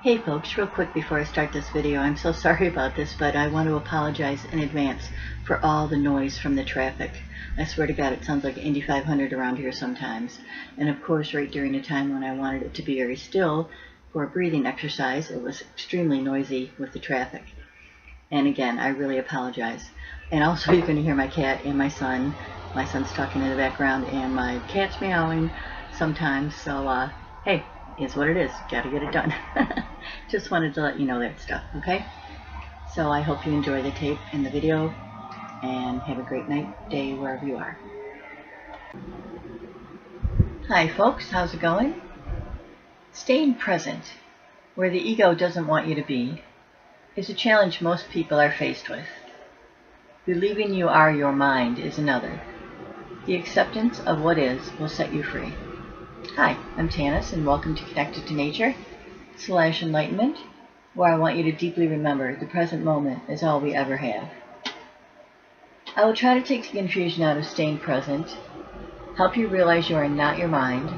Hey folks, real quick before I start this video, I'm so sorry about this, but I want to apologize in advance for all the noise from the traffic. I swear to God, it sounds like Indy 500 around here sometimes. And of course, right during a time when I wanted it to be very still for a breathing exercise, it was extremely noisy with the traffic. And again, I really apologize. And also, you're going to hear my cat and my son. My son's talking in the background, and my cat's meowing sometimes. So, hey, is what it is. Got to get it done. Just wanted to let you know that stuff, okay? So I hope you enjoy the tape and the video, and have a great night, day, wherever you are. Hi folks, how's it going? Staying present, where the ego doesn't want you to be, is a challenge most people are faced with. Believing you are your mind is another. The acceptance of what is will set you free. Hi, I'm Tanis, and welcome to Connected to Nature / Enlightenment, where I want you to deeply remember the present moment is all we ever have. I will try to take the confusion out of staying present, help you realize you are not your mind,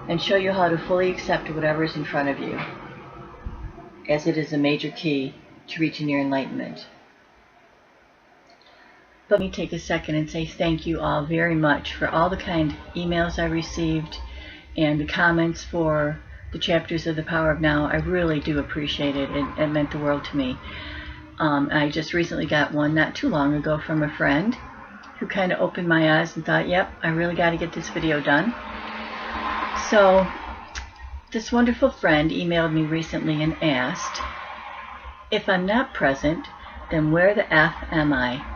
and show you how to fully accept whatever is in front of you, as it is a major key to reaching your enlightenment. But let me take a second and say thank you all very much for all the kind emails I received and the comments for the chapters of The Power of Now. I really do appreciate it. It meant the world to me. I just recently got one not too long ago from a friend who kind of opened my eyes and thought, yep, I really got to get this video done. So this wonderful friend emailed me recently and asked, if I'm not present, then where the F am I?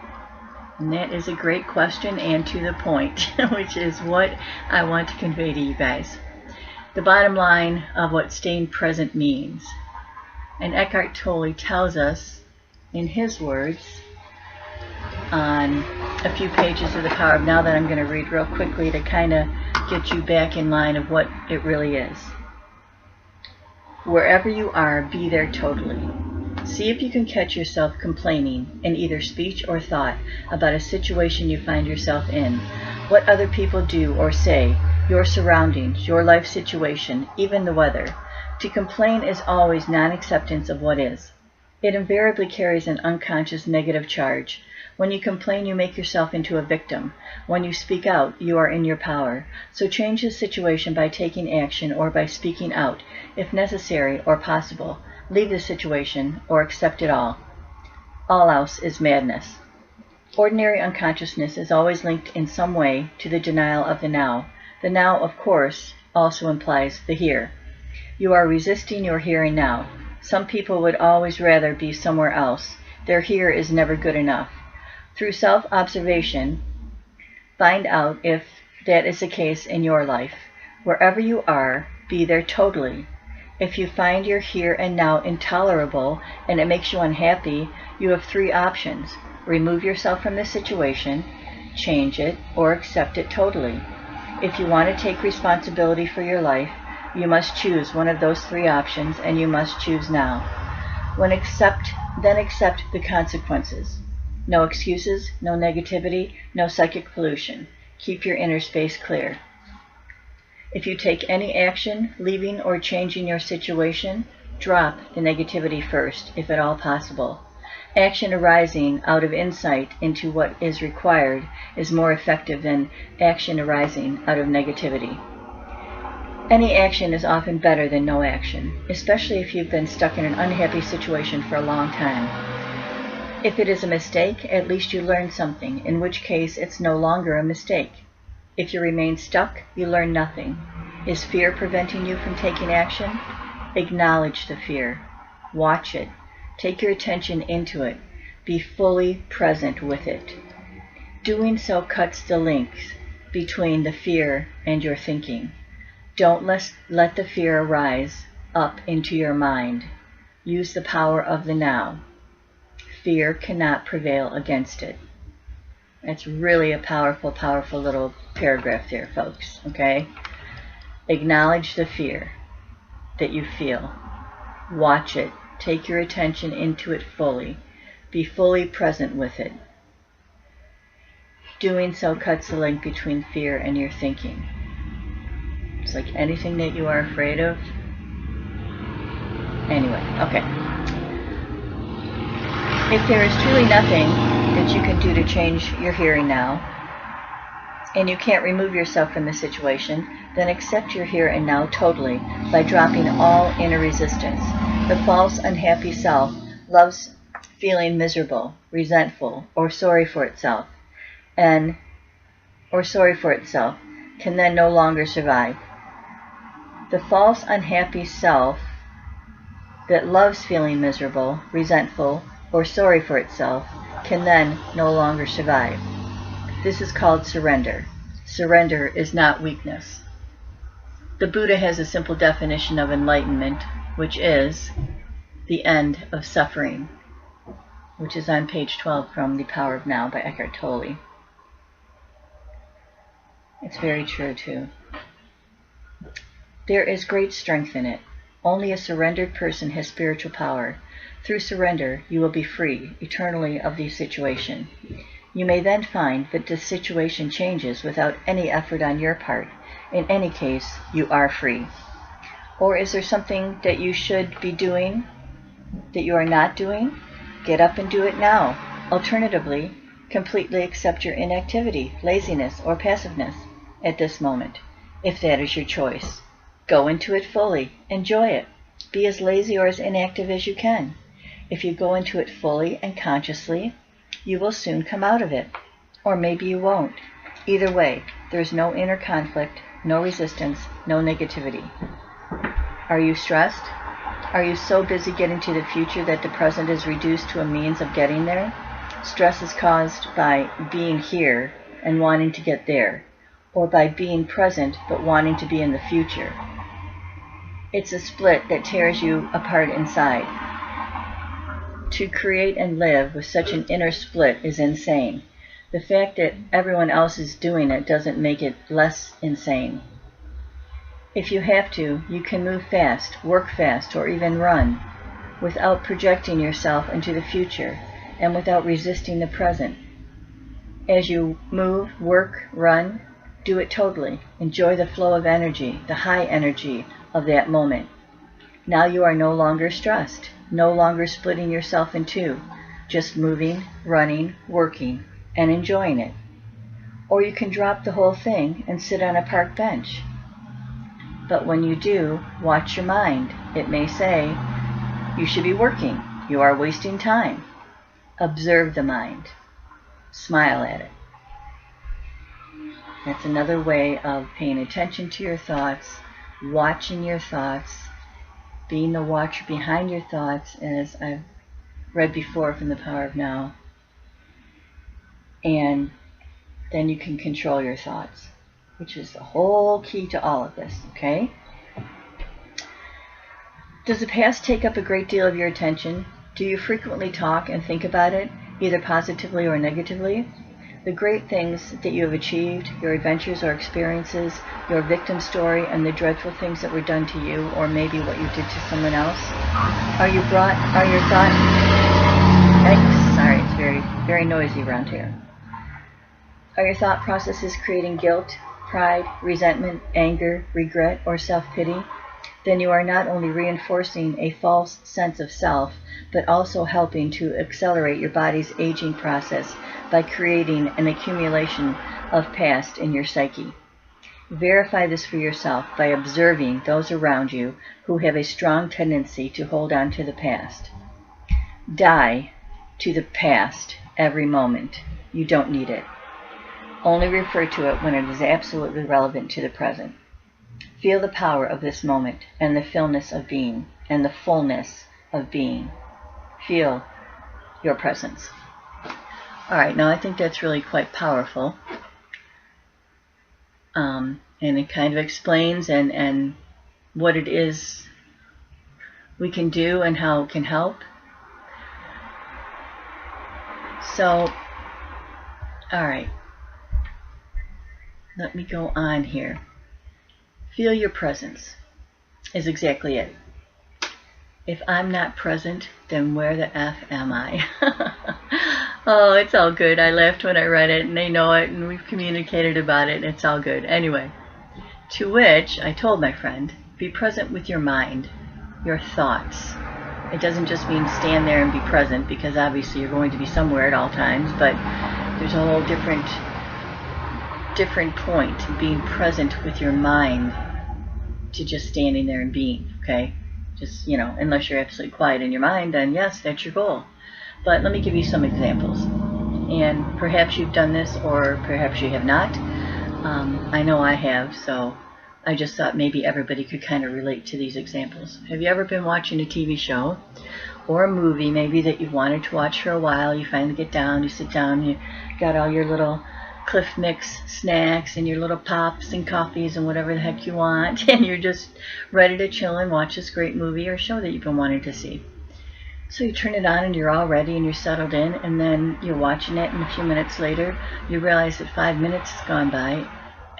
And that is a great question and to the point, which is what I want to convey to you guys. The bottom line of what staying present means. And Eckhart Tolle tells us, in his words, on a few pages of The Power of Now that I'm going to read real quickly to kind of get you back in line of what it really is. Wherever you are, be there totally. See if you can catch yourself complaining in either speech or thought about a situation you find yourself in, what other people do or say, your surroundings, your life situation, even the weather. To complain is always non-acceptance of what is. It invariably carries an unconscious negative charge. When you complain, you make yourself into a victim. When you speak out, you are in your power. So change the situation by taking action or by speaking out, if necessary or possible. Leave the situation or accept it all. All else is madness. Ordinary unconsciousness is always linked in some way to the denial of the now. The now, of course, also implies the here. You are resisting your here and now. Some people would always rather be somewhere else. Their here is never good enough. Through self-observation, find out if that is the case in your life. Wherever you are, be there totally. If you find your here and now intolerable and it makes you unhappy, you have three options. Remove yourself from the situation, change it, or accept it totally. If you want to take responsibility for your life, you must choose one of those three options, and you must choose now. Then accept the consequences. No excuses, no negativity, no psychic pollution. Keep your inner space clear. If you take any action, leaving or changing your situation, drop the negativity first, if at all possible. Action arising out of insight into what is required is more effective than action arising out of negativity. Any action is often better than no action, especially if you've been stuck in an unhappy situation for a long time. If it is a mistake, at least you learn something, in which case it's no longer a mistake. If you remain stuck, you learn nothing. Is fear preventing you from taking action? Acknowledge the fear. Watch it. Take your attention into it. Be fully present with it. Doing so cuts the links between the fear and your thinking. Don't let the fear arise up into your mind. Use the power of the now. Fear cannot prevail against it. It's really a powerful, powerful little paragraph there, folks, okay? Acknowledge the fear that you feel. Watch it. Take your attention into it fully. Be fully present with it. Doing so cuts the link between fear and your thinking. It's like anything that you are afraid of, Anyway, okay. If there is truly nothing that you can do to change your hearing now, and you can't remove yourself from the situation, then accept your here and now totally by dropping all inner resistance. The false, unhappy self loves feeling miserable, resentful, or sorry for itself, can then no longer survive. The false, unhappy self that loves feeling miserable, resentful, or sorry for itself can then no longer survive. This is called surrender. Surrender is not weakness. The Buddha has a simple definition of enlightenment, which is the end of suffering, which is on page 12 from The Power of Now by Eckhart Tolle. It's very true, too. There is great strength in it. Only a surrendered person has spiritual power. Through surrender, you will be free eternally of the situation. You may then find that the situation changes without any effort on your part. In any case, you are free. Or is there something that you should be doing that you are not doing? Get up and do it now. Alternatively, completely accept your inactivity, laziness, or passiveness at this moment, if that is your choice. Go into it fully. Enjoy it. Be as lazy or as inactive as you can. If you go into it fully and consciously, you will soon come out of it. Or maybe you won't. Either way, there is no inner conflict, no resistance, no negativity. Are you stressed? Are you so busy getting to the future that the present is reduced to a means of getting there? Stress is caused by being here and wanting to get there, or by being present but wanting to be in the future. It's a split that tears you apart inside. To create and live with such an inner split is insane. The fact that everyone else is doing it doesn't make it less insane. If you have to, you can move fast, work fast, or even run, without projecting yourself into the future and without resisting the present. As you move, work, run, do it totally. Enjoy the flow of energy, the high energy of that moment. Now you are no longer stressed, no longer splitting yourself in two, just moving, running, working, and enjoying it. Or you can drop the whole thing and sit on a park bench. But when you do, watch your mind. It may say, you should be working. You are wasting time. Observe the mind. Smile at it. That's another way of paying attention to your thoughts, watching your thoughts, being the watcher behind your thoughts, as I've read before from The Power of Now. And then you can control your thoughts, which is the whole key to all of this, okay? Does the past take up a great deal of your attention? Do you frequently talk and think about it, either positively or negatively? The great things that you have achieved, your adventures or experiences, your victim story, and the dreadful things that were done to you, or maybe what you did to someone else? Are your thoughts... Sorry, it's very, very noisy around here. Are your thought processes creating guilt, pride, resentment, anger, regret, or self-pity? Then you are not only reinforcing a false sense of self, but also helping to accelerate your body's aging process by creating an accumulation of past in your psyche. Verify this for yourself by observing those around you who have a strong tendency to hold on to the past. Die to the past every moment. You don't need it. Only refer to it when it is absolutely relevant to the present. Feel the power of this moment and the fullness of being, and the fullness of being. Feel your presence. All right, now I think that's really quite powerful. And it kind of explains and what it is we can do and how it can help. So, all right. Let me go on here. Feel your presence is exactly it. If I'm not present, then where the F am I? Oh, it's all good. I laughed when I read it, and they know it, and we've communicated about it. It's all good. Anyway, to which I told my friend, be present with your mind. your thoughts. It doesn't just mean stand there and be present, because obviously you're going to be somewhere at all times, but there's a whole different point, being present with your mind, to just standing there and being, okay? Just, unless you're absolutely quiet in your mind, then yes, that's your goal. But let me give you some examples. And perhaps you've done this, or perhaps you have not. I know I have, so I just thought maybe everybody could kind of relate to these examples. Have you ever been watching a TV show or a movie maybe that you've wanted to watch for a while? You finally get down, you sit down, you got all your little Cliff Mix snacks and your little pops and coffees and whatever the heck you want, and you're just ready to chill and watch this great movie or show that you've been wanting to see. So you turn it on and you're all ready and you're settled in, and then you're watching it, and a few minutes later you realize that 5 minutes has gone by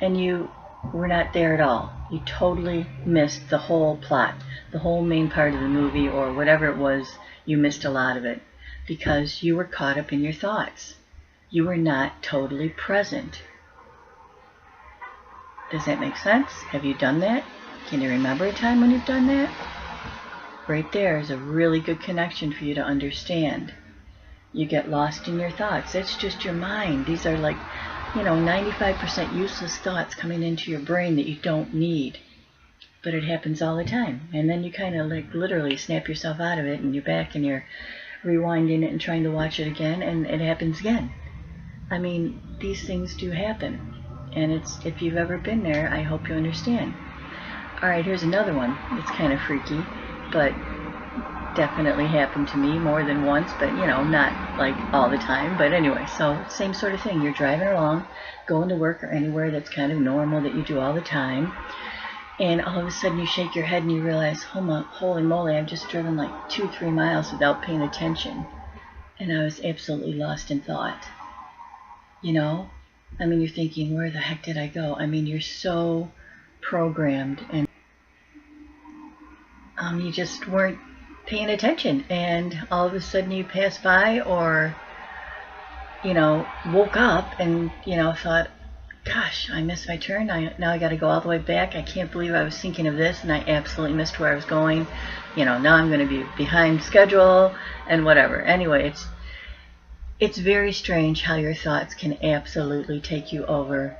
and you were not there at all. You totally missed the whole plot, the whole main part of the movie, or whatever it was. You missed a lot of it because you were caught up in your thoughts. You were not totally present. Does that make sense? Have you done that? Can you remember a time when you've done that? Right there is a really good connection for you to understand. You get lost in your thoughts. That's just your mind. These are like, 95% useless thoughts coming into your brain that you don't need. But it happens all the time. And then you kind of like literally snap yourself out of it, and you're back and you're rewinding it and trying to watch it again, and it happens again. I mean, these things do happen. And if you've ever been there, I hope you understand. All right, here's another one. It's kind of freaky, but definitely happened to me more than once, but not like all the time. But anyway, so same sort of thing. You're driving along, going to work or anywhere that's kind of normal that you do all the time, and all of a sudden you shake your head and you realize, holy moly, I've just driven like 2-3 miles without paying attention, and I was absolutely lost in thought. I mean, you're thinking, where the heck did I go? I mean, you're so programmed, and you just weren't paying attention, and all of a sudden you passed by, or woke up and thought, gosh, I missed my turn. Now I got to go all the way back. I can't believe I was thinking of this and I absolutely missed where I was going. Now I'm going to be behind schedule and whatever. Anyway, it's very strange how your thoughts can absolutely take you over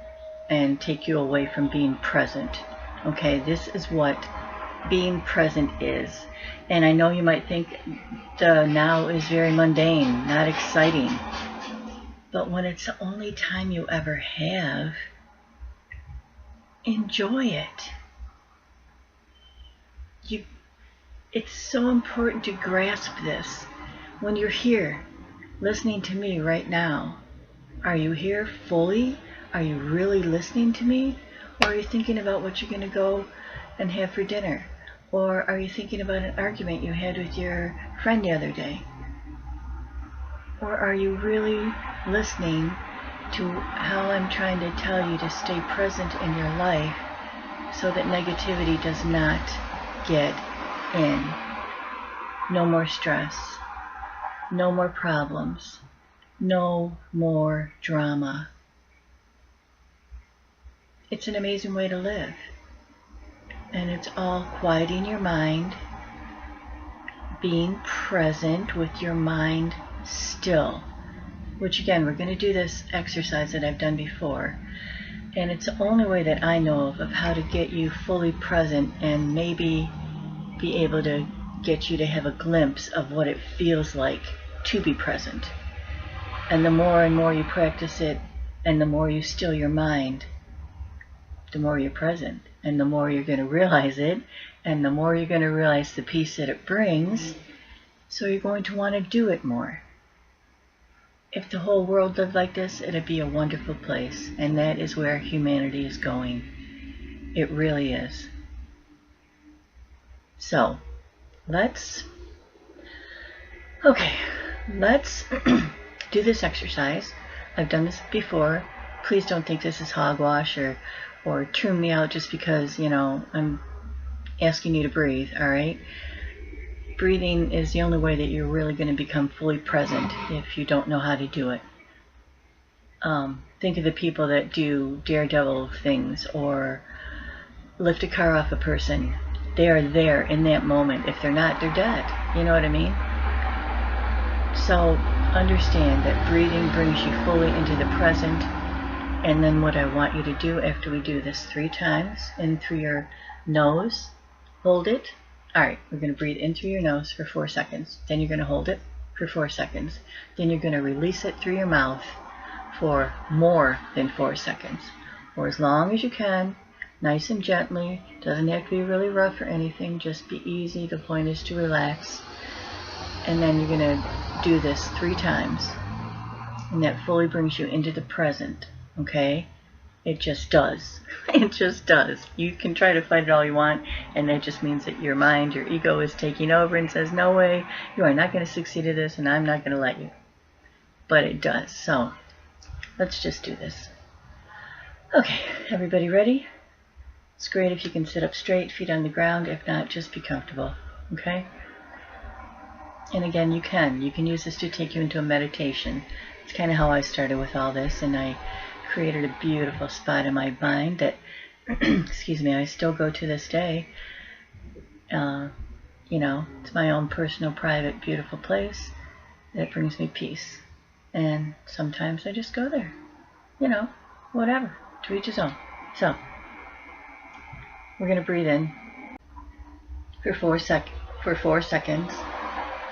and take you away from being present. Okay, this is what being present is. And I know you might think the now is very mundane, not exciting. But when it's the only time you ever have, enjoy it. It's so important to grasp this. When you're here, listening to me right now, are you here fully? Are you really listening to me? Or are you thinking about what you're going to go and have for dinner? Or are you thinking about an argument you had with your friend the other day? Or are you really listening to how I'm trying to tell you to stay present in your life so that negativity does not get in? No more stress. No more problems. No more drama. It's an amazing way to live. And it's all quieting your mind, being present with your mind still. Which again, we're going to do this exercise that I've done before. And it's the only way that I know of how to get you fully present and maybe be able to get you to have a glimpse of what it feels like to be present. And the more and more you practice it, and the more you still your mind, the more you're present, and the more you're going to realize it, and the more you're going to realize the peace that it brings, so you're going to want to do it more. If the whole world lived like this, it'd be a wonderful place, and that is where humanity is going. It really is. So, let's do this exercise. I've done this before. Please don't think this is hogwash or tune me out just because, I'm asking you to breathe, all right? Breathing is the only way that you're really going to become fully present if you don't know how to do it. Think of the people that do daredevil things or lift a car off a person They are there in that moment. If they're not, they're dead. You know what I mean? So understand that breathing brings you fully into the present. And then what I want you to do after we do this 3 times, in through your nose, hold it. All right, we're going to breathe in through your nose for 4 seconds. Then you're going to hold it for 4 seconds. Then you're going to release it through your mouth for more than 4 seconds, or as long as you can, nice and gently. Doesn't have to be really rough or anything, just be easy. The point is to relax. And then you're going to do this 3 times, and that fully brings you into the present. Okay? It just does. It just does. You can try to fight it all you want, and that just means that your mind, your ego is taking over and says, no way, you are not going to succeed at this, and I'm not going to let you. But it does. So let's just do this. Okay, everybody ready? It's great if you can sit up straight, feet on the ground. If not, just be comfortable. Okay? And again, you can use this to take you into a meditation. It's kind of how I started with all this, and I created a beautiful spot in my mind that, excuse me, I still go to this day. You know, it's my own personal, private, beautiful place that brings me peace. And sometimes I just go there. You know, whatever, to each his own. So, we're going to breathe in for 4 seconds.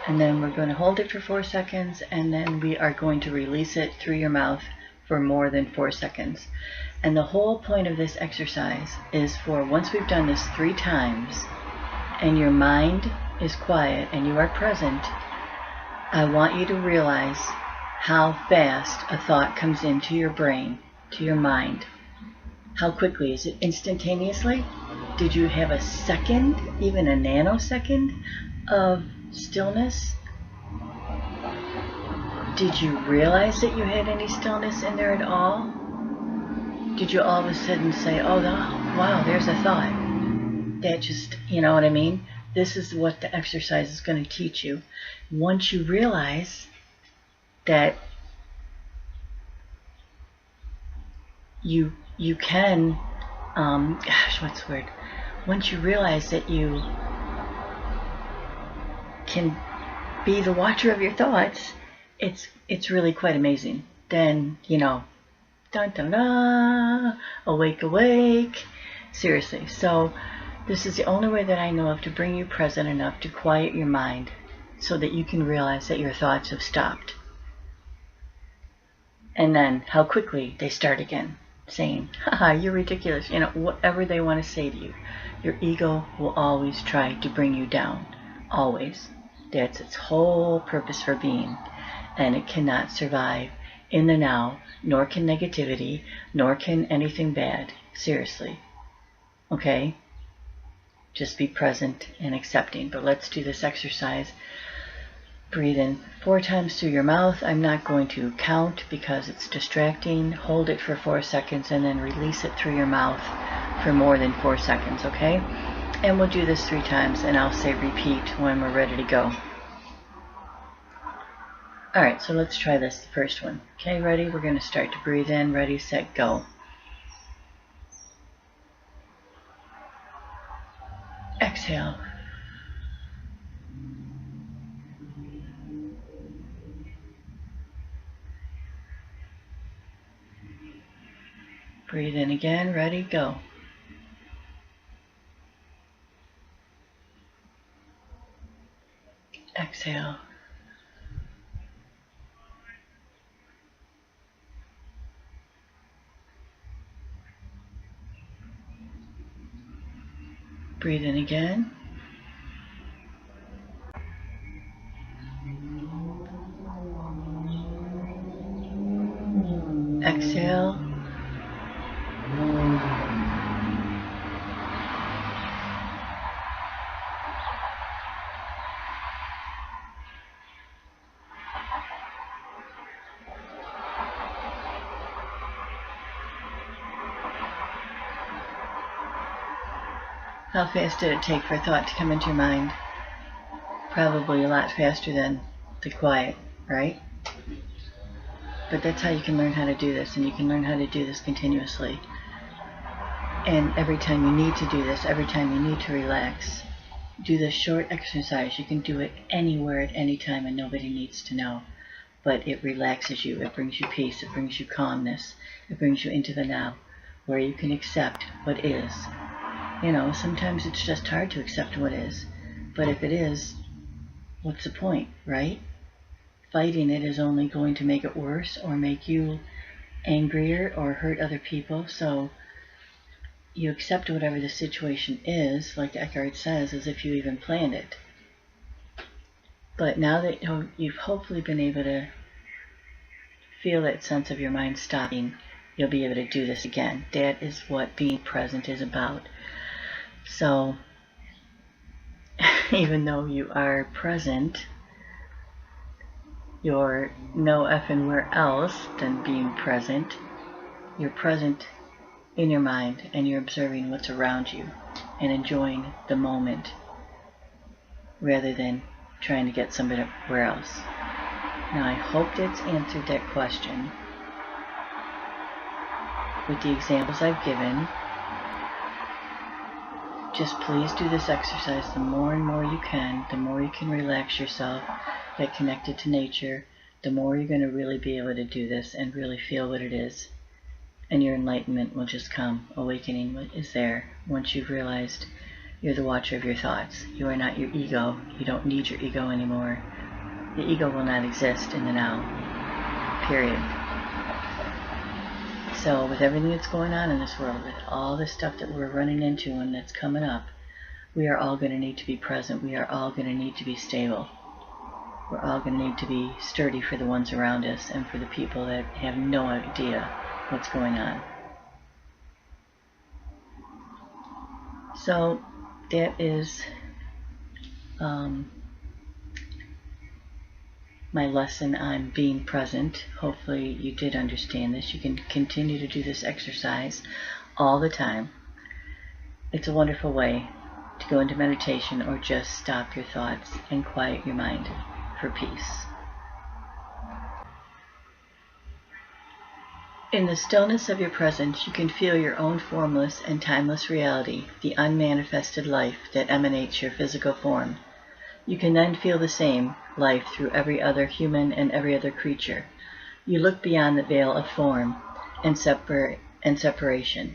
And then we're going to hold it for 4 seconds, and then we are going to release it through your mouth for more than 4 seconds. And the whole point of this exercise is for, once we've done this 3 times, and your mind is quiet and you are present, I want you to realize how fast a thought comes into your brain, to your mind. How quickly? Is it instantaneously? Did you have a second, even a nanosecond of stillness? Did you realize that you had any stillness in there at all? Did you all of a sudden say, oh, wow, there's a thought? That just, you know what I mean? This is what the exercise is going to teach you. Once you realize that you can, what's the word? Once you realize that you can be the watcher of your thoughts, it's really quite amazing. Then, you know, dun dun dun, awake, awake. Seriously. So this is the only way that I know of to bring you present enough to quiet your mind so that you can realize that your thoughts have stopped. And then how quickly they start again, saying, haha, you're ridiculous. You know, whatever they want to say to you. Your ego will always try to bring you down. Always. That's its whole purpose for being. And it cannot survive in the now, nor can negativity, nor can anything bad. Seriously. Okay? Just be present and accepting. But let's do this exercise. Breathe in 4 times through your mouth. I'm not going to count because it's distracting. Hold it for 4 seconds and then release it through your mouth for more than 4 seconds, okay? And we'll do this 3 times, and I'll say repeat when we're ready to go. Alright, so let's try this, the first one. Okay, ready? We're going to start to breathe in. Ready, set, go. Exhale. Breathe in again. Ready, go. Exhale. Breathe in again. Exhale. How fast did it take for a thought to come into your mind? Probably a lot faster than the quiet, right? But that's how you can learn how to do this, and you can learn how to do this continuously. And every time you need to do this, every time you need to relax, do this short exercise. You can do it anywhere at any time and nobody needs to know. But it relaxes you, it brings you peace, it brings you calmness, it brings you into the now, where you can accept what is. You know, sometimes it's just hard to accept what is, but if it is, what's the point, right? Fighting it is only going to make it worse or make you angrier or hurt other people. So you accept whatever the situation is, like Eckhart says, as if you even planned it. But now that you've hopefully been able to feel that sense of your mind stopping, you'll be able to do this again. That is what being present is about. So, even though you are present, you're no effing where else than being present. You're present in your mind and you're observing what's around you and enjoying the moment rather than trying to get somebody where else. Now I hope that's answered that question with the examples I've given. Just please do this exercise the more and more you can. The more you can relax yourself, get connected to nature, the more you're going to really be able to do this and really feel what it is. And your enlightenment will just come. Awakening is there once you've realized you're the watcher of your thoughts. You are not your ego. You don't need your ego anymore. The ego will not exist in the now. Period. So with everything that's going on in this world, with all the stuff that we're running into and that's coming up, we are all going to need to be present. We are all going to need to be stable. We're all going to need to be sturdy for the ones around us and for the people that have no idea what's going on. So that is my lesson on being present. Hopefully you did understand this. You can continue to do this exercise all the time. It's a wonderful way to go into meditation or just stop your thoughts and quiet your mind for peace. In the stillness of your presence, you can feel your own formless and timeless reality, the unmanifested life that emanates your physical form. You can then feel the same life through every other human and every other creature. You look beyond the veil of form and separation.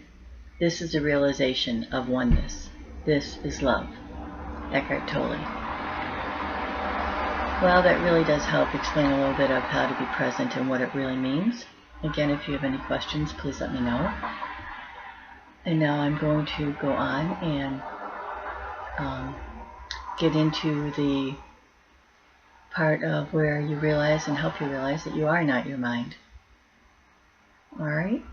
This is a realization of oneness. This is love. Eckhart Tolle. Well, that really does help explain a little bit of how to be present and what it really means. Again, if you have any questions, please let me know. And now I'm going to go on and get into the part of where you realize and help you realize that you are not your mind. Alright?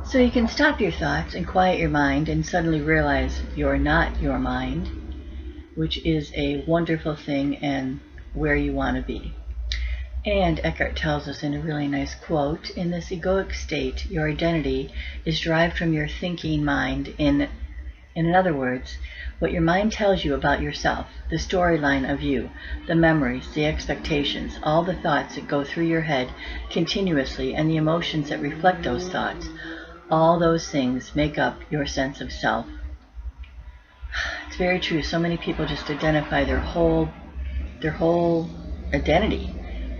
So you can stop your thoughts and quiet your mind and suddenly realize you're not your mind, which is a wonderful thing and where you want to be. And Eckhart tells us in a really nice quote, in this egoic state, your identity is derived from your thinking mind. In other words, what your mind tells you about yourself, the storyline of you, the memories, the expectations, all the thoughts that go through your head continuously and the emotions that reflect those thoughts, all those things make up your sense of self. It's very true. So many people just identify their whole identity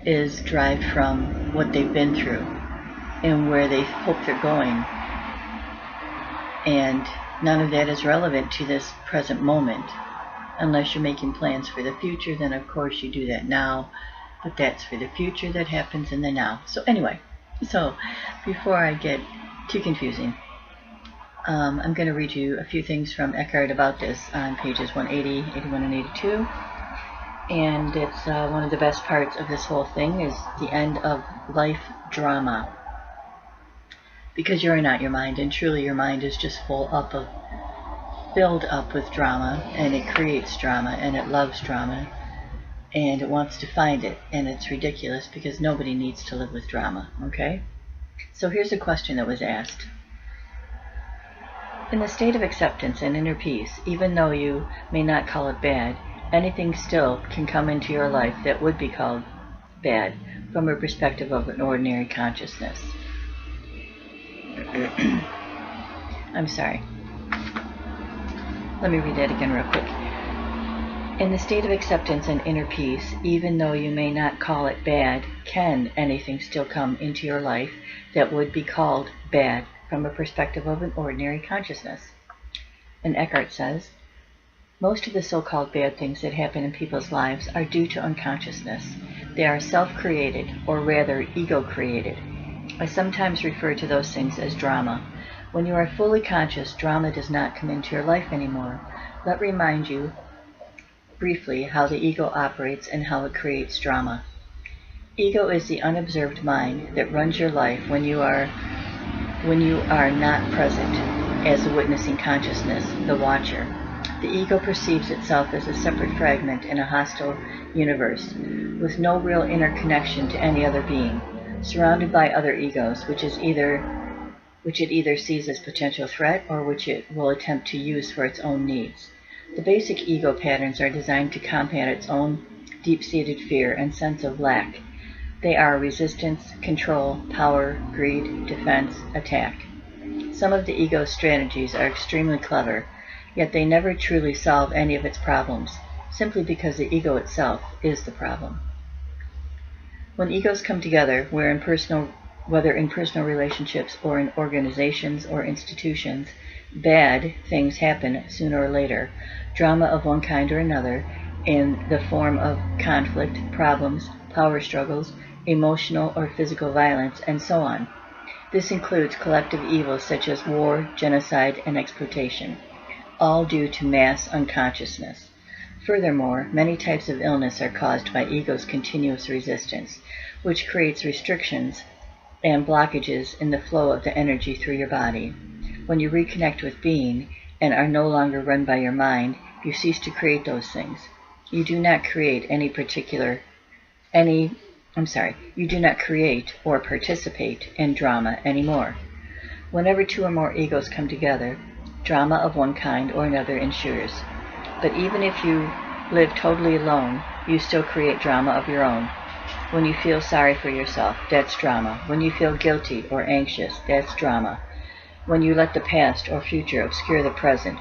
is derived from what they've been through and where they hope they're going. And none of that is relevant to this present moment. Unless you're making plans for the future, then of course you do that now. But that's for the future that happens in the now. So anyway, before I get too confusing, I'm going to read you a few things from Eckhart about this on pages 180, 81, and 82. And it's one of the best parts of this whole thing is the end of life drama. Because you're not your mind, and truly your mind is just filled up with drama, and it creates drama, and it loves drama, and it wants to find it, and it's ridiculous because nobody needs to live with drama, okay? So here's a question that was asked. In the state of acceptance and inner peace, even though you may not call it bad, anything still can come into your life that would be called bad from a perspective of an ordinary consciousness. I'm sorry. Let me read that again real quick. In the state of acceptance and inner peace, even though you may not call it bad, can anything still come into your life that would be called bad from a perspective of an ordinary consciousness? And Eckhart says, most of the so-called bad things that happen in people's lives are due to unconsciousness. They are self-created, or rather ego-created. I sometimes refer to those things as drama. When you are fully conscious, drama does not come into your life anymore. Let me remind you briefly how the ego operates and how it creates drama. Ego is the unobserved mind that runs your life when you are not present as a witnessing consciousness, the watcher. The ego perceives itself as a separate fragment in a hostile universe, with no real inner connection to any other being, surrounded by other egos, which it either sees as potential threat or which it will attempt to use for its own needs. The basic ego patterns are designed to combat its own deep-seated fear and sense of lack. They are resistance, control, power, greed, defense, attack. Some of the ego's strategies are extremely clever, yet they never truly solve any of its problems, simply because the ego itself is the problem. When egos come together, whether in personal relationships or in organizations or institutions, bad things happen sooner or later, drama of one kind or another, in the form of conflict, problems, power struggles, emotional or physical violence, and so on. This includes collective evils such as war, genocide, and exploitation, all due to mass unconsciousness. Furthermore, many types of illness are caused by ego's continuous resistance, which creates restrictions and blockages in the flow of the energy through your body. When you reconnect with being and are no longer run by your mind, you cease to create those things. You do not create you do not create or participate in drama anymore. Whenever two or more egos come together, drama of one kind or another ensues. But even if you live totally alone, you still create drama of your own. When you feel sorry for yourself, that's drama. When you feel guilty or anxious, that's drama. When you let the past or future obscure the present,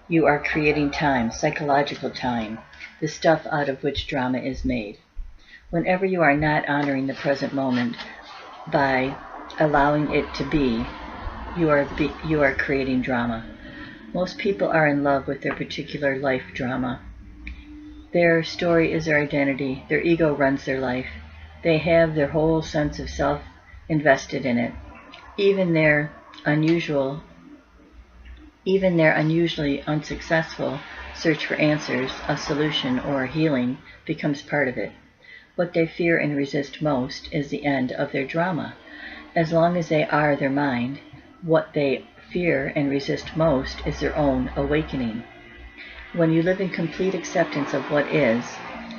you are creating time, psychological time, the stuff out of which drama is made. Whenever you are not honoring the present moment by allowing it to be, you are creating drama. Most people are in love with their particular life drama. Their story is their identity. Their ego runs their life. They have their whole sense of self invested in it. Even their unusually unsuccessful search for answers, a solution, or a healing becomes part of it. What they fear and resist most is the end of their drama. As long as they are their mind, what they fear and resist most is their own awakening. When you live in complete acceptance of what is,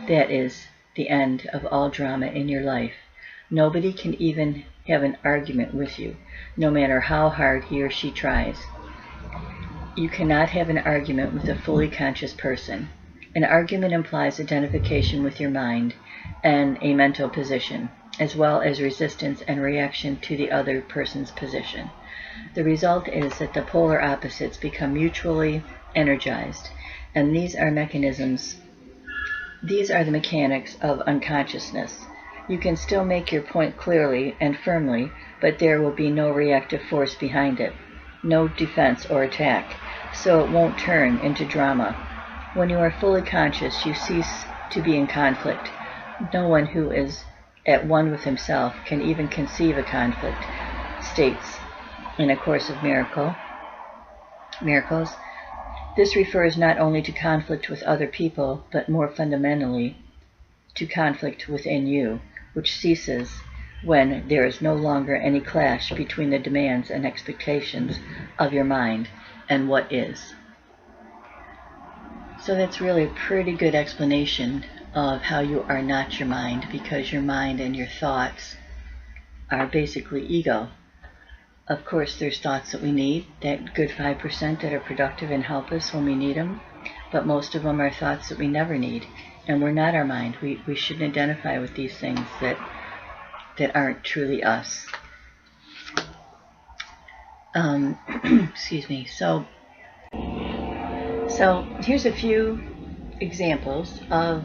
that is the end of all drama in your life. Nobody can even have an argument with you, no matter how hard he or she tries. You cannot have an argument with a fully conscious person. An argument implies identification with your mind and a mental position, as well as resistance and reaction to the other person's position. The result is that the polar opposites become mutually energized, and these are the mechanics of unconsciousness. You can still make your point clearly and firmly, but there will be no reactive force behind it, no defense or attack, so it won't turn into drama. When you are fully conscious, you cease to be in conflict. No one who is at one with himself can even conceive a conflict, states in A Course of Miracles. This refers not only to conflict with other people, but more fundamentally to conflict within you, which ceases when there is no longer any clash between the demands and expectations of your mind and what is. So that's really a pretty good explanation of how you are not your mind, because your mind and your thoughts are basically ego. Of course, there's thoughts that we need, that good 5% that are productive and help us when we need them, but most of them are thoughts that we never need, and we're not our mind. We shouldn't identify with these things that aren't truly us. Excuse me. So here's a few examples of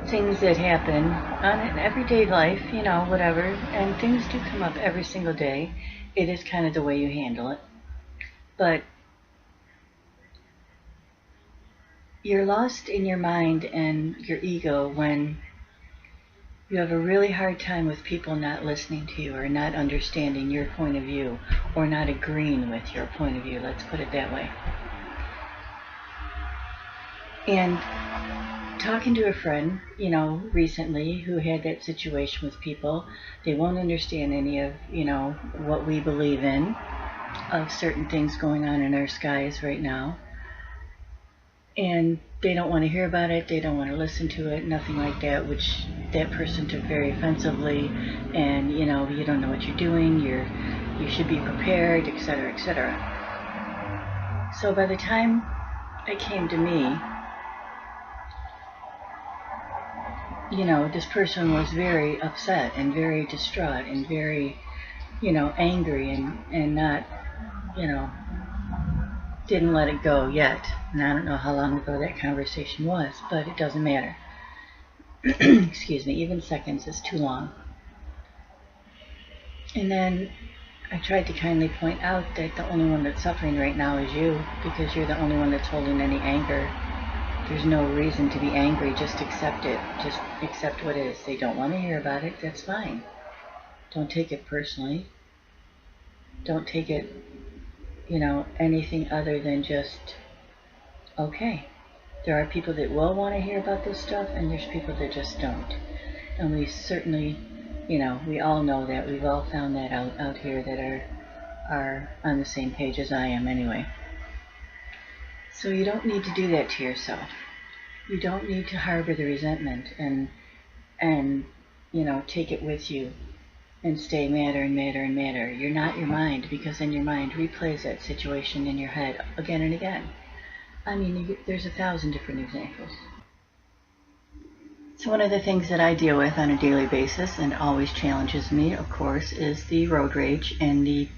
things that happen on an everyday life, whatever, and things do come up every single day. It is kind of the way you handle it. But you're lost in your mind and your ego when you have a really hard time with people not listening to you or not understanding your point of view or not agreeing with your point of view. Let's put it that way. And talking to a friend, recently who had that situation with people, they won't understand any of, what we believe in, of certain things going on in our skies right now. And they don't want to hear about it, they don't want to listen to it, nothing like that, which that person took very offensively, and, you don't know what you're doing, you should be prepared, etc., etc. So by the time it came to me, this person was very upset and very distraught and very, angry and not, didn't let it go yet. And I don't know how long ago that conversation was, but it doesn't matter. Excuse me, even seconds is too long. And then I tried to kindly point out that the only one that's suffering right now is you, because you're the only one that's holding any anger. There's no reason to be angry, just accept it. Just accept what is. They don't want to hear about it, that's fine. Don't take it personally. Don't take it, anything other than just, okay. There are people that will want to hear about this stuff, and there's people that just don't. And we certainly, we all know that. We've all found that out here that are on the same page as I am anyway. So you don't need to do that to yourself. You don't need to harbor the resentment and take it with you and stay madder and madder and madder. You're not your mind, because then your mind replays that situation in your head again and again. I mean, there's 1,000 different examples. So one of the things that I deal with on a daily basis and always challenges me, of course, is the road rage and the,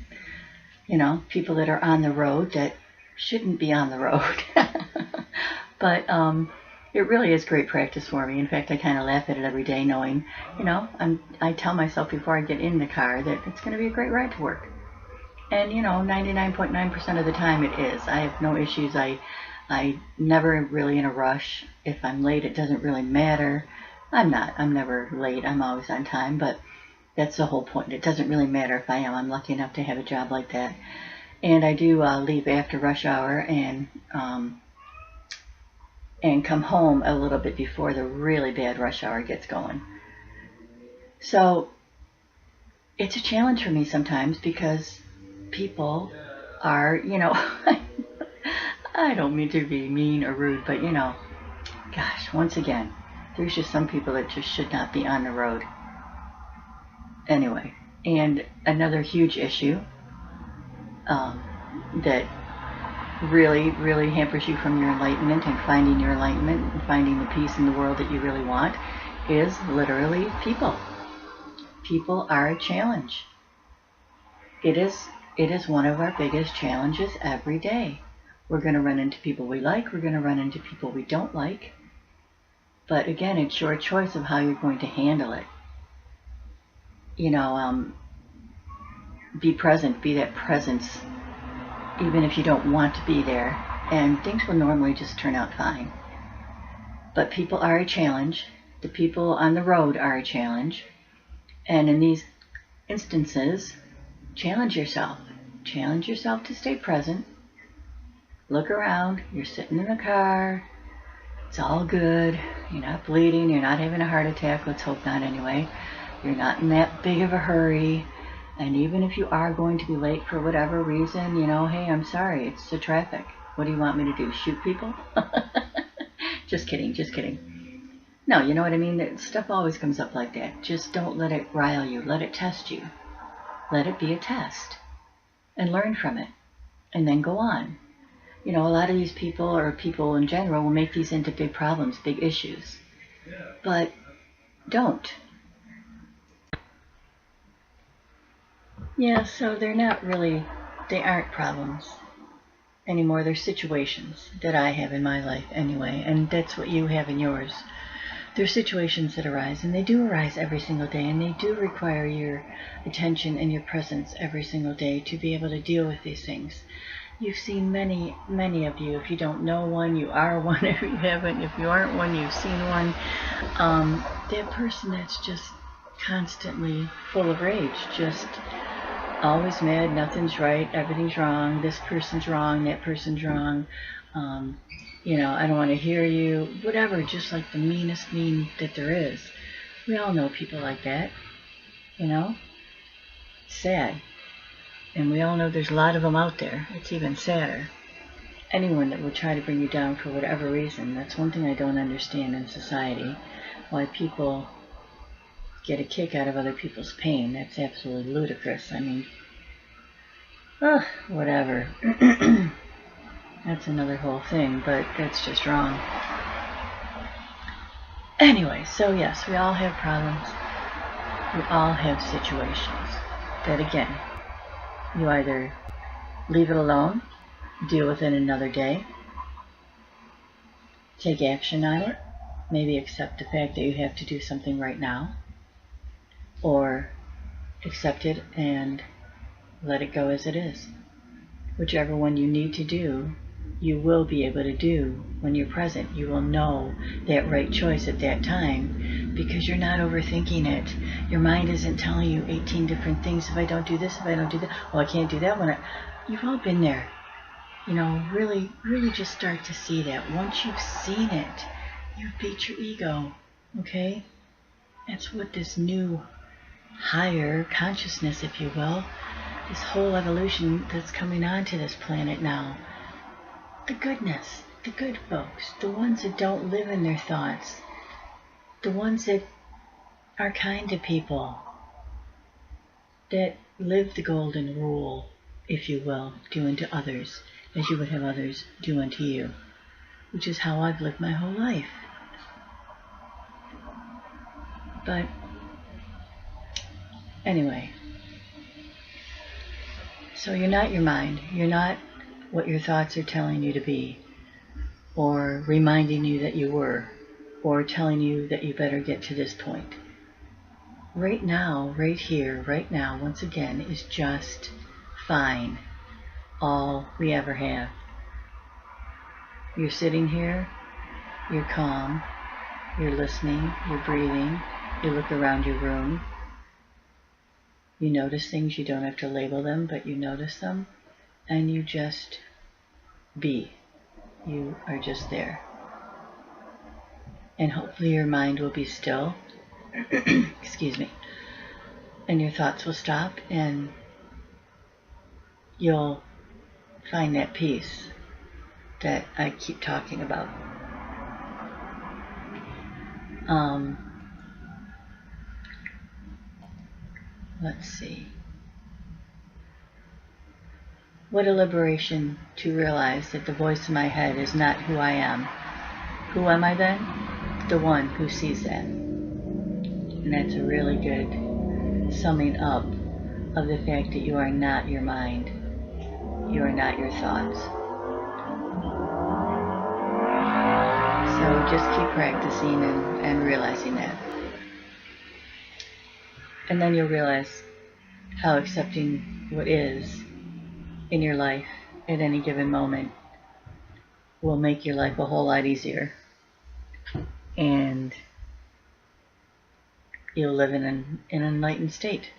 people that are on the road that shouldn't be on the road. But it really is great practice for me. In fact, I kind of laugh at it every day knowing, I tell myself before I get in the car that it's going to be a great ride to work. And, 99.9% of the time it is. I have no issues. I never really in a rush. If I'm late, it doesn't really matter. I'm never late. I'm always on time. But that's the whole point. It doesn't really matter if I am. I'm lucky enough to have a job like that. And I do leave after rush hour and come home a little bit before the really bad rush hour gets going. So it's a challenge for me sometimes because people are, I don't mean to be mean or rude, but gosh, once again, there's just some people that just should not be on the road. Anyway, and another huge issue that really, really hampers you from your enlightenment and finding your enlightenment and finding the peace in the world that you really want is literally people. People are a challenge. It is one of our biggest challenges every day. We're going to run into people we like. We're going to run into people we don't like. But again, it's your choice of how you're going to handle it. Be present, be that presence, even if you don't want to be there, and things will normally just turn out fine. But people are a challenge. The people on the road are a challenge. And in these instances, challenge yourself. Challenge yourself to stay present. Look around. You're sitting in the car. It's all good. You're not bleeding. You're not having a heart attack. Let's hope not anyway. You're not in that big of a hurry. And even if you are going to be late for whatever reason, hey, I'm sorry, it's the traffic. What do you want me to do, shoot people? Just kidding. No, you know what I mean? That stuff always comes up like that. Just don't let it rile you. Let it test you. Let it be a test. And learn from it. And then go on. A lot of these people, or people in general, will make these into big problems, big issues. But don't. Yeah, so they aren't problems anymore. They're situations that I have in my life anyway, and that's what you have in yours. They're situations that arise, and they do arise every single day, and they do require your attention and your presence every single day to be able to deal with these things. You've seen many, many of you. If you don't know one, you are one. If you haven't, if you aren't one, you've seen one. That person that's just constantly full of rage, just always mad, nothing's right, everything's wrong, this person's wrong, that person's wrong, I don't want to hear you, whatever, just like the meanest mean that there is. We all know people like that, sad. And we all know there's a lot of them out there. It's even sadder. Anyone that would try to bring you down for whatever reason, that's one thing I don't understand in society, why people get a kick out of other people's pain. That's absolutely ludicrous. I mean, whatever. That's another whole thing, but that's just wrong. Anyway, so yes, we all have problems. We all have situations that, again, you either leave it alone, deal with it another day, take action on it, maybe accept the fact that you have to do something right now, or accept it and let it go as it is. Whichever one you need to do, you will be able to do when you're present. You will know that right choice at that time because you're not overthinking it. Your mind isn't telling you 18 different things. If I don't do this, if I don't do that, well, I can't do that one. You've all been there. Really, really just start to see that. Once you've seen it, you've beat your ego, okay? That's what this new higher consciousness, if you will, this whole evolution that's coming onto this planet now. The goodness, the good folks, the ones that don't live in their thoughts, the ones that are kind to people, that live the golden rule, if you will, do unto others as you would have others do unto you, which is how I've lived my whole life. But anyway, so you're not your mind. You're not what your thoughts are telling you to be, or reminding you that you were, or telling you that you better get to this point. Right now, right here, right now, once again, is just fine. All we ever have. You're sitting here, you're calm, you're listening, you're breathing, you look around your room, you notice things, you don't have to label them, but you notice them, and you just be. You are just there. And hopefully your mind will be still, excuse me, and your thoughts will stop, and you'll find that peace that I keep talking about. Let's see. What a liberation to realize that the voice in my head is not who I am. Who am I then? The one who sees that. And that's a really good summing up of the fact that you are not your mind. You are not your thoughts. So just keep practicing and realizing that. And then you'll realize how accepting what is in your life at any given moment will make your life a whole lot easier. And you'll live in an enlightened state.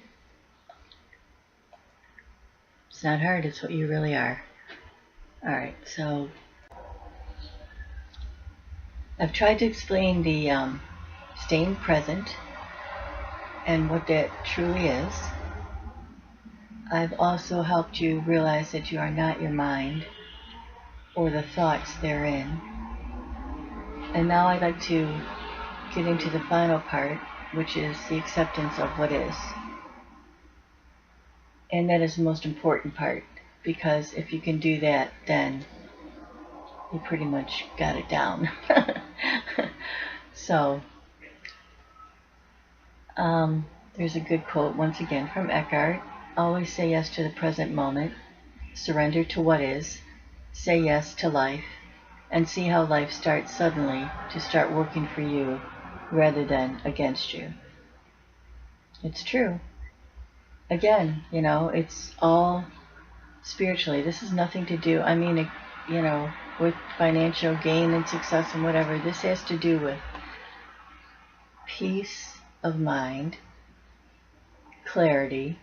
It's not hard, it's what you really are. Alright, so I've tried to explain the staying present and what that truly is. I've also helped you realize that you are not your mind or the thoughts therein. And now I'd like to get into the final part, which is the acceptance of what is. And that is the most important part, because if you can do that, then you pretty much got it down. So, there's a good quote once again from Eckhart, Always say yes to the present moment. Surrender to what is. Say yes to life. And see how life starts suddenly to start working for you rather than against you. It's true. Again, it's all spiritually. This has nothing to do, with financial gain and success and whatever. This has to do with peace of mind, clarity,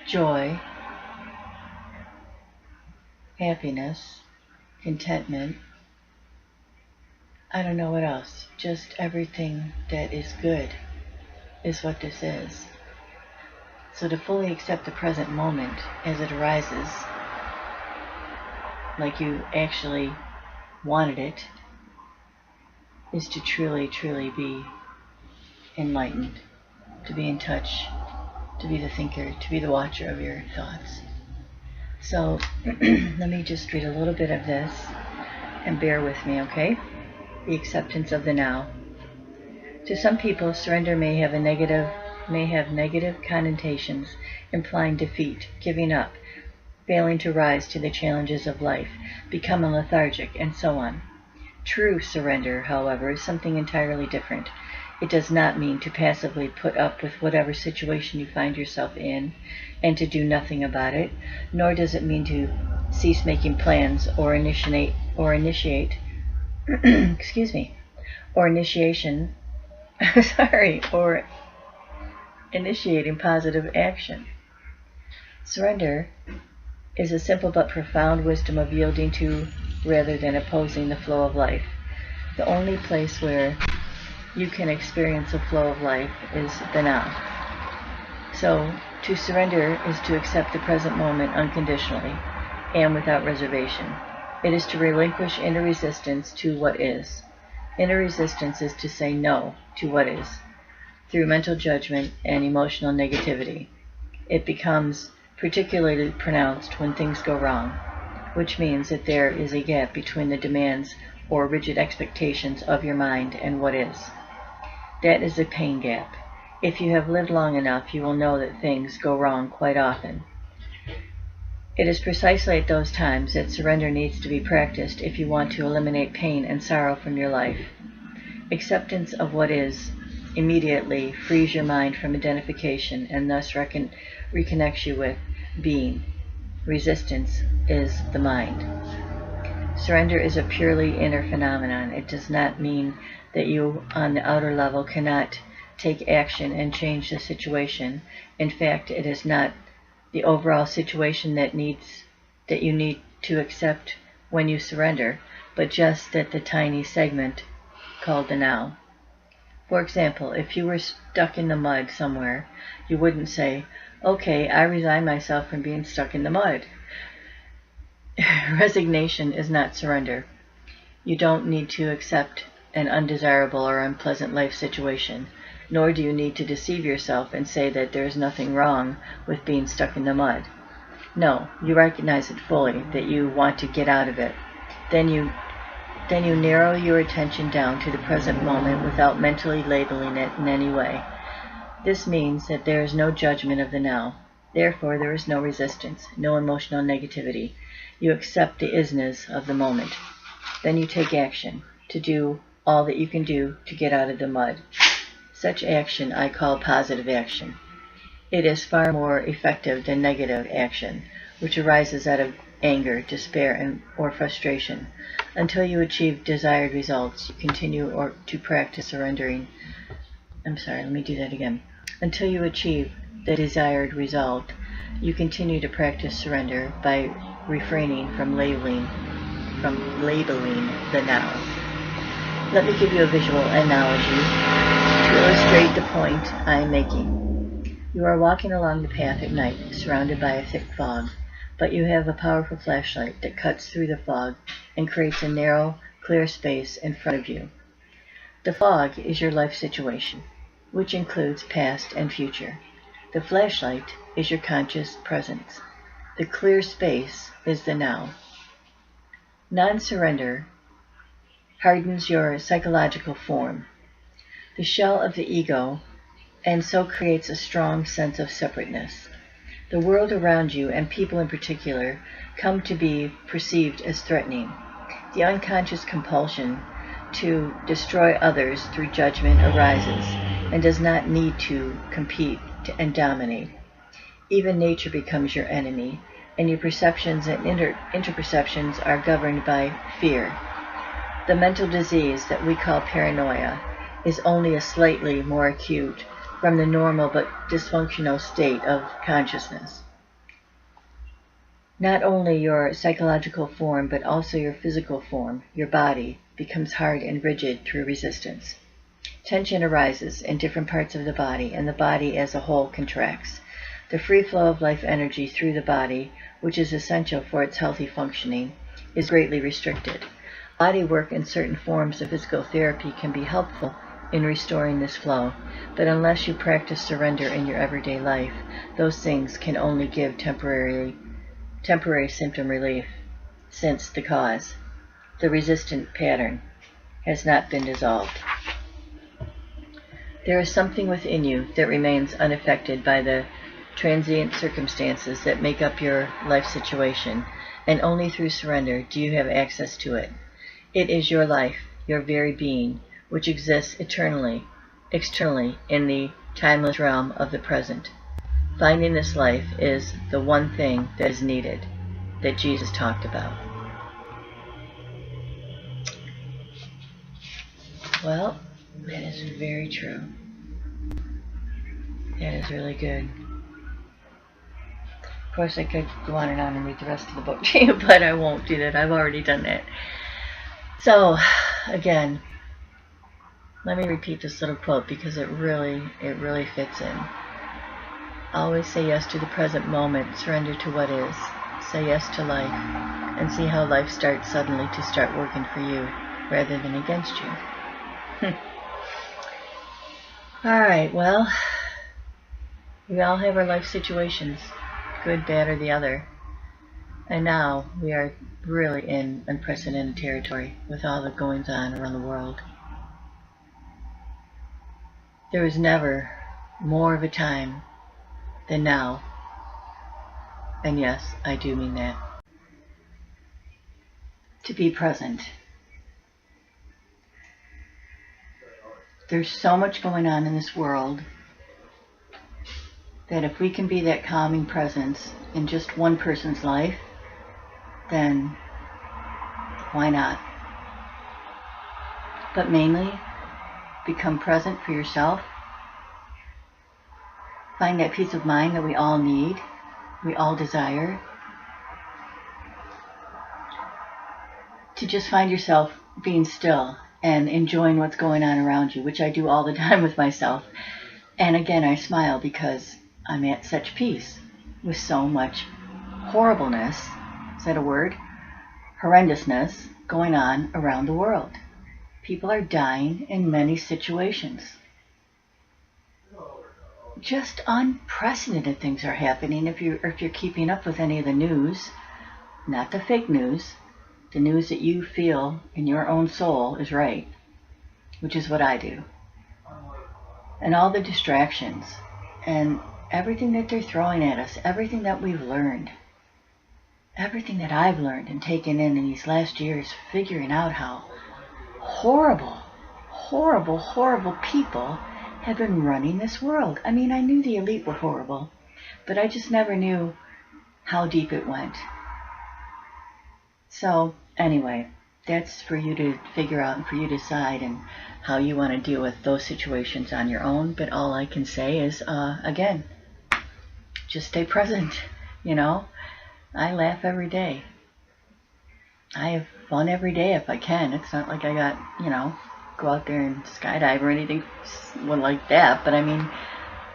joy, happiness, contentment. I don't know what else. Just everything that is good is what this is. So to fully accept the present moment as it arises, like you actually wanted it, is to truly, truly be enlightened, to be in touch, to be the thinker, to be the watcher of your thoughts. So let me just read a little bit of this and bear with me, okay? The acceptance of the now. To some people, surrender may have negative connotations, implying defeat, giving up, failing to rise to the challenges of life, becoming lethargic, and so on. True surrender, however, is something entirely different. It does not mean to passively put up with whatever situation you find yourself in and to do nothing about it, nor does it mean to cease making plans or initiation or initiating positive action. Surrender is a simple but profound wisdom of yielding to rather than opposing the flow of life. The only place where you can experience the flow of life is the now. So, to surrender is to accept the present moment unconditionally and without reservation. It is to relinquish inner resistance to what is. Inner resistance is to say no to what is, through mental judgment and emotional negativity. It becomes particularly pronounced when things go wrong, which means that there is a gap between the demands or rigid expectations of your mind and what is. That is a pain gap. If you have lived long enough, you will know that things go wrong quite often. It is precisely at those times that surrender needs to be practiced if you want to eliminate pain and sorrow from your life. Acceptance of what is immediately frees your mind from identification and thus reconnects you with being. Resistance is the mind. Surrender is a purely inner phenomenon. It does not mean that you on the outer level cannot take action and change the situation. In fact, it is not the overall situation that you need to accept when you surrender, but just that the tiny segment called the now. For example, if you were stuck in the mud somewhere, you wouldn't say, "Okay, I resign myself from being stuck in the mud." Resignation is not surrender. You don't need to accept an undesirable or unpleasant life situation, nor do you need to deceive yourself and say that there is nothing wrong with being stuck in the mud. No, you recognize it fully, that you want to get out of it. Then you narrow your attention down to the present moment without mentally labeling it in any way. This means that there is no judgment of the now. Therefore, there is no resistance, no emotional negativity. You accept the isness of the moment. Then you take action to do all that you can do to get out of the mud. Such action I call positive action. It is far more effective than negative action, which arises out of anger, despair, or frustration. Until you achieve desired results, you continue to practice surrendering. Until you achieve the desired result, you continue to practice surrender by refraining from labeling the now. Let me give you a visual analogy to illustrate the point I am making. You are walking along the path at night, surrounded by a thick fog, but you have a powerful flashlight that cuts through the fog and creates a narrow, clear space in front of you. The fog is your life situation, which includes past and future. The flashlight is your conscious presence. The clear space is the now. Non-surrender hardens your psychological form. The shell of the ego and so creates a strong sense of separateness. The world around you, and people in particular, come to be perceived as threatening. The unconscious compulsion to destroy others through judgment arises and does not need to compete and dominate. Even nature becomes your enemy, and your perceptions and interperceptions are governed by fear. The mental disease that we call paranoia is only a slightly more acute from the normal but dysfunctional state of consciousness. Not only your psychological form, but also your physical form, your body, becomes hard and rigid through resistance. Tension arises in different parts of the body, and the body as a whole contracts. The free flow of life energy through the body, which is essential for its healthy functioning, is greatly restricted. Body work and certain forms of physical therapy can be helpful in restoring this flow, but unless you practice surrender in your everyday life, those things can only give temporary symptom relief, since the cause, the resistant pattern, has not been dissolved. There is something within you that remains unaffected by the transient circumstances that make up your life situation, and only through surrender do you have access to it. It is your life, your very being, which exists externally in the timeless realm of the present. Finding this life is the one thing that is needed, that Jesus talked about. Well, that is very true. That is really good. Of course, I could go on and read the rest of the book to you, but I won't do that. I've already done that. So, again, let me repeat this little quote because it really fits in. Always say yes to the present moment, surrender to what is. Say yes to life, and see how life starts suddenly to start working for you rather than against you. Alright, well, we all have our life situations, good, bad, or the other. And now we are really in unprecedented territory with all the goings on around the world. There was never more of a time than now. And yes, I do mean that. To be present. There's so much going on in this world that if we can be that calming presence in just one person's life, then why not? But mainly, become present for yourself. Find that peace of mind that we all need, we all desire. To just find yourself being still and enjoying what's going on around you, which I do all the time with myself. And again, I smile because I'm at such peace with so much horribleness, is that a word? Horrendousness going on around the world. People are dying in many situations. Just unprecedented things are happening if you're keeping up with any of the news, not the fake news, the news that you feel in your own soul is right, which is what I do. And all the distractions and everything that they're throwing at us, everything that we've learned, everything that I've learned and taken in these last years, figuring out how horrible people have been running this world. I mean, I knew the elite were horrible, but I just never knew how deep it went. So, anyway, that's for you to figure out and for you to decide and how you want to deal with those situations on your own. But all I can say is, again, just stay present, you know. I laugh every day. I have fun every day if I can. It's not like I got, go out there and skydive or anything like that. But I mean,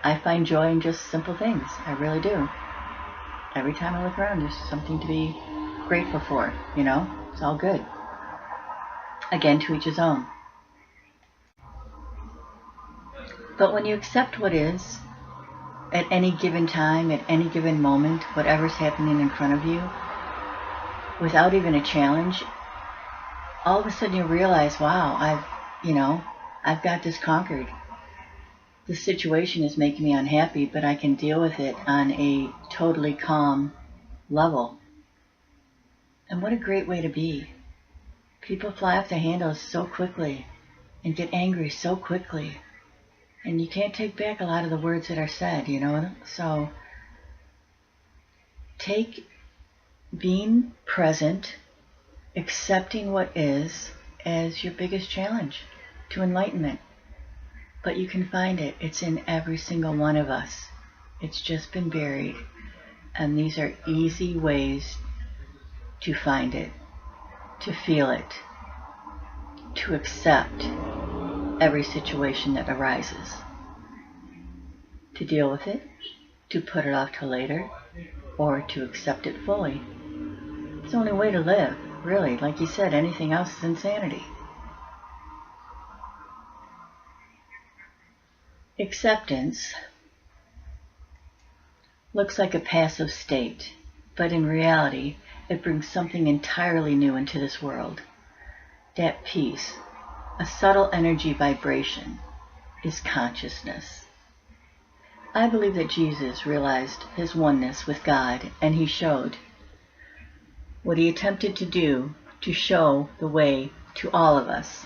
I find joy in just simple things. I really do. Every time I look around, there's something to be grateful for, It's all good. Again, to each his own. But when you accept what is, at any given time, at any given moment, whatever's happening in front of you, without even a challenge, all of a sudden you realize, wow, I've got this conquered. the situation is making me unhappy, but I can deal with it on a totally calm level. And what a great way to be. People fly off the handles so quickly and get angry so quickly. And you can't take back a lot of the words that are said, you know? So take being present, accepting what is, as your biggest challenge to enlightenment. But you can find it. It's in every single one of us. It's just been buried. And these are easy ways to find it, to feel it, to accept every situation that arises, to deal with it, to put it off till later, or to accept it fully. It's the only way to live, really. Like you said, anything else is insanity. Acceptance looks like a passive state, but in reality, it brings something entirely new into this world. That peace, a subtle energy vibration, is consciousness. I believe that Jesus realized his oneness with God, and he showed what he attempted to do to show the way to all of us,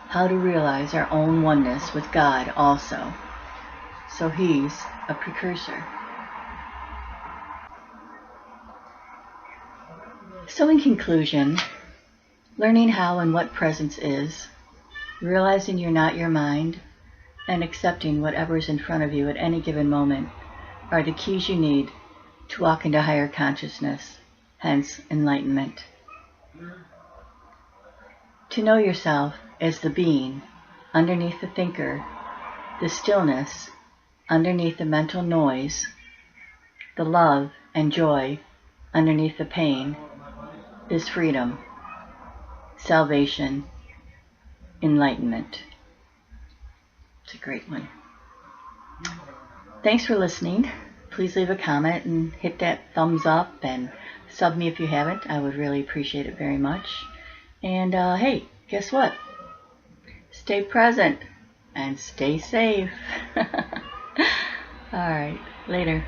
how to realize our own oneness with God also. So he's a precursor. So in conclusion, learning how and what presence is, realizing you're not your mind, and accepting whatever is in front of you at any given moment are the keys you need to walk into higher consciousness, hence enlightenment. To know yourself as the being underneath the thinker, the stillness underneath the mental noise, the love and joy underneath the pain, is freedom, salvation, enlightenment. It's a great one. Thanks for listening. Please leave a comment and hit that thumbs up and sub me if you haven't. I would really appreciate it very much. And hey, guess what? Stay present and stay safe. All right, later.